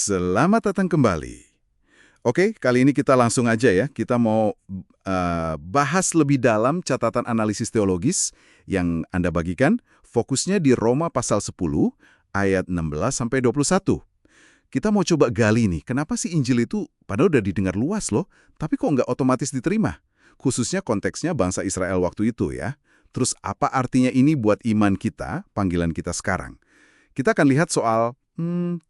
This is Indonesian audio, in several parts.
Selamat datang kembali. Oke, kali ini kita langsung aja ya. Kita mau bahas lebih dalam catatan analisis teologis yang Anda bagikan. Fokusnya di Roma pasal 10 ayat 16 sampai 21. Kita mau coba gali nih, kenapa sih Injil itu padahal udah didengar luas loh, tapi kok nggak otomatis diterima? Khususnya konteksnya bangsa Israel waktu itu ya. Terus apa artinya ini buat iman kita, panggilan kita sekarang? Kita akan lihat soal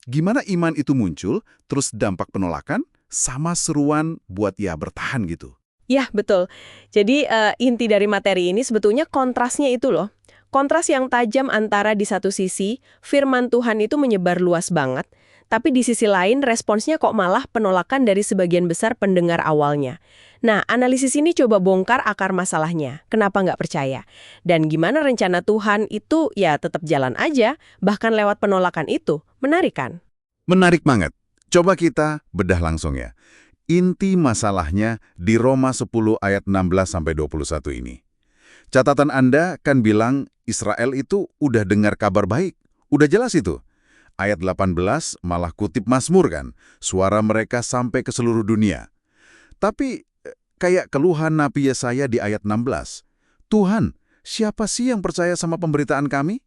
gimana iman itu muncul, terus dampak penolakan, sama seruan buat ya bertahan gitu. Ya, betul. Jadi inti dari materi ini sebetulnya kontrasnya itu loh. Kontras yang tajam antara di satu sisi, firman Tuhan itu menyebar luas banget, tapi di sisi lain responsnya kok malah penolakan dari sebagian besar pendengar awalnya. Nah, analisis ini coba bongkar akar masalahnya. Kenapa nggak percaya? Dan gimana rencana Tuhan itu ya tetap jalan aja, bahkan lewat penolakan itu. Menarik kan? Menarik banget. Coba kita bedah langsung ya. Inti masalahnya di Roma 10 ayat 16-21 ini. Catatan Anda kan bilang Israel itu udah dengar kabar baik. Udah jelas itu. Ayat 18 malah kutip Mazmur kan. Suara mereka sampai ke seluruh dunia. Tapi kayak keluhan Nabi Yesaya di ayat 16. Tuhan, siapa sih yang percaya sama pemberitaan kami?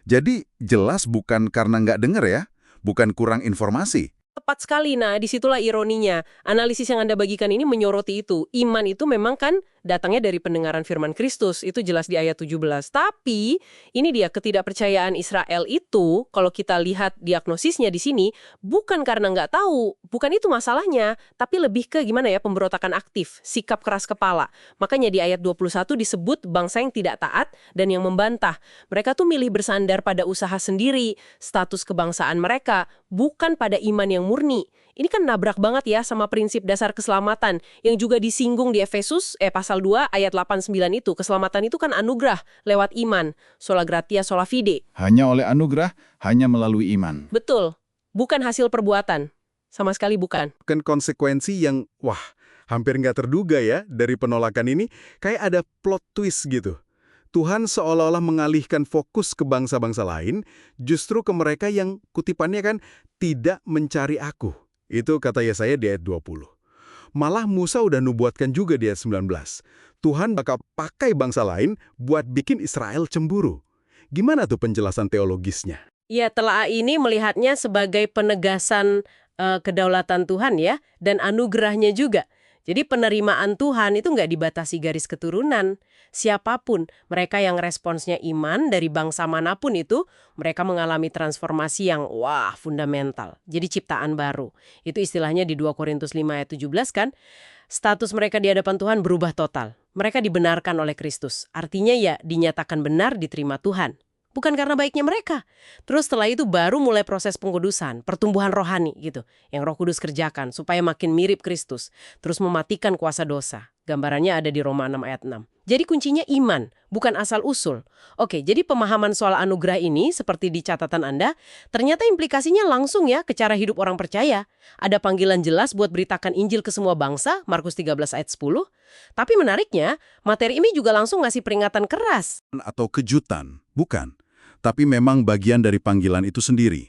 Jadi jelas bukan karena nggak dengar ya. Bukan kurang informasi. Tepat sekali, nah disitulah ironinya. Analisis yang Anda bagikan ini menyoroti itu. Iman itu memang kan datangnya dari pendengaran firman Kristus, itu jelas di ayat 17. Tapi, ini dia ketidakpercayaan Israel itu, kalau kita lihat diagnosisnya di sini, bukan karena nggak tahu, bukan itu masalahnya, tapi lebih ke gimana ya, pemberontakan aktif, sikap keras kepala. Makanya di ayat 21 disebut bangsa yang tidak taat dan yang membantah. Mereka tuh milih bersandar pada usaha sendiri, status kebangsaan mereka, bukan pada iman yang murni. Ini kan nabrak banget ya sama prinsip dasar keselamatan yang juga disinggung di Efesus pasal 2 ayat 89 itu. Keselamatan itu kan anugerah lewat iman, sola gratia sola fide. Hanya oleh anugerah, hanya melalui iman. Betul, bukan hasil perbuatan. Sama sekali bukan. Kan konsekuensi yang, hampir nggak terduga ya dari penolakan ini, kayak ada plot twist gitu. Tuhan seolah-olah mengalihkan fokus ke bangsa-bangsa lain, justru ke mereka yang kutipannya kan tidak mencari aku. Itu kata Yesaya di ayat 20. Malah Musa udah nubuatkan juga di ayat 19. Tuhan bakal pakai bangsa lain buat bikin Israel cemburu. Gimana tuh penjelasan teologisnya? Ya, telaah ini melihatnya sebagai penegasan kedaulatan Tuhan ya, dan anugerahnya juga. Jadi penerimaan Tuhan itu nggak dibatasi garis keturunan. Siapapun, mereka yang responsnya iman dari bangsa manapun itu, mereka mengalami transformasi yang fundamental. Jadi ciptaan baru. Itu istilahnya di 2 Korintus 5 ayat 17 kan, status mereka di hadapan Tuhan berubah total. Mereka dibenarkan oleh Kristus. Artinya ya dinyatakan benar diterima Tuhan. Bukan karena baiknya mereka. Terus setelah itu baru mulai proses pengkudusan, pertumbuhan rohani gitu, yang Roh Kudus kerjakan supaya makin mirip Kristus, terus mematikan kuasa dosa. Gambarannya ada di Roma 6 ayat 6. Jadi kuncinya iman, bukan asal-usul. Oke, jadi pemahaman soal anugerah ini, seperti di catatan Anda, ternyata implikasinya langsung ya ke cara hidup orang percaya. Ada panggilan jelas buat beritakan Injil ke semua bangsa, Markus 13 ayat 10. Tapi menariknya, materi ini juga langsung ngasih peringatan keras. Atau kejutan, bukan. Tapi memang bagian dari panggilan itu sendiri.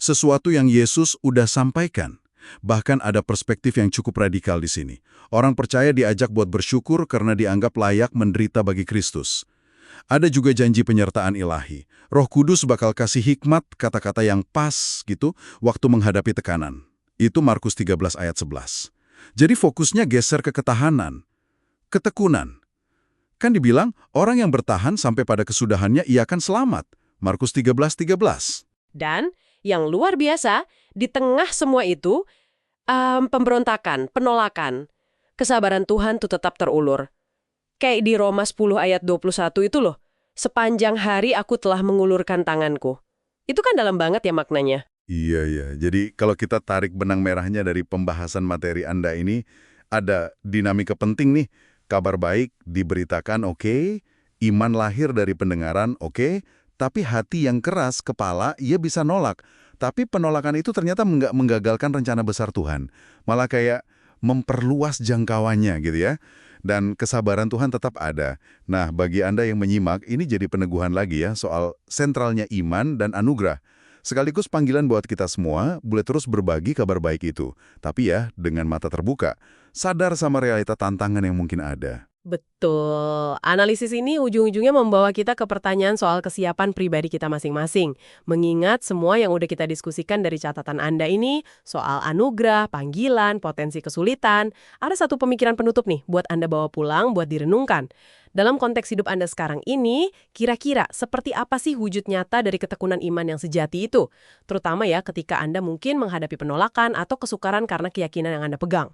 Sesuatu yang Yesus udah sampaikan. Bahkan ada perspektif yang cukup radikal di sini. Orang percaya diajak buat bersyukur karena dianggap layak menderita bagi Kristus. Ada juga janji penyertaan ilahi. Roh Kudus bakal kasih hikmat, kata-kata yang pas gitu, waktu menghadapi tekanan. Itu Markus 13 ayat 11. Jadi fokusnya geser ke ketahanan, ketekunan. Kan dibilang, orang yang bertahan sampai pada kesudahannya ia akan selamat. Markus 13:13. Dan yang luar biasa, di tengah semua itu, pemberontakan, penolakan, kesabaran Tuhan tuh tetap terulur. Kayak di Roma 10 ayat 21 itu loh, sepanjang hari aku telah mengulurkan tanganku. Itu kan dalam banget ya maknanya. Iya. Jadi kalau kita tarik benang merahnya dari pembahasan materi Anda ini, ada dinamika penting nih. Kabar baik diberitakan oke, iman lahir dari pendengaran oke, tapi hati yang keras, kepala, ia bisa nolak. Tapi penolakan itu ternyata nggak menggagalkan rencana besar Tuhan. Malah kayak memperluas jangkauannya gitu ya. Dan kesabaran Tuhan tetap ada. Nah, bagi Anda yang menyimak, ini jadi peneguhan lagi ya soal sentralnya iman dan anugerah. Sekaligus panggilan buat kita semua, boleh terus berbagi kabar baik itu. Tapi ya, dengan mata terbuka, sadar sama realita tantangan yang mungkin ada. Betul. Analisis ini ujung-ujungnya membawa kita ke pertanyaan soal kesiapan pribadi kita masing-masing. Mengingat semua yang udah kita diskusikan dari catatan Anda ini, soal anugerah, panggilan, potensi kesulitan, ada satu pemikiran penutup nih buat Anda bawa pulang, buat direnungkan. Dalam konteks hidup Anda sekarang ini, kira-kira seperti apa sih wujud nyata dari ketekunan iman yang sejati itu? Terutama ya ketika Anda mungkin menghadapi penolakan atau kesukaran karena keyakinan yang Anda pegang.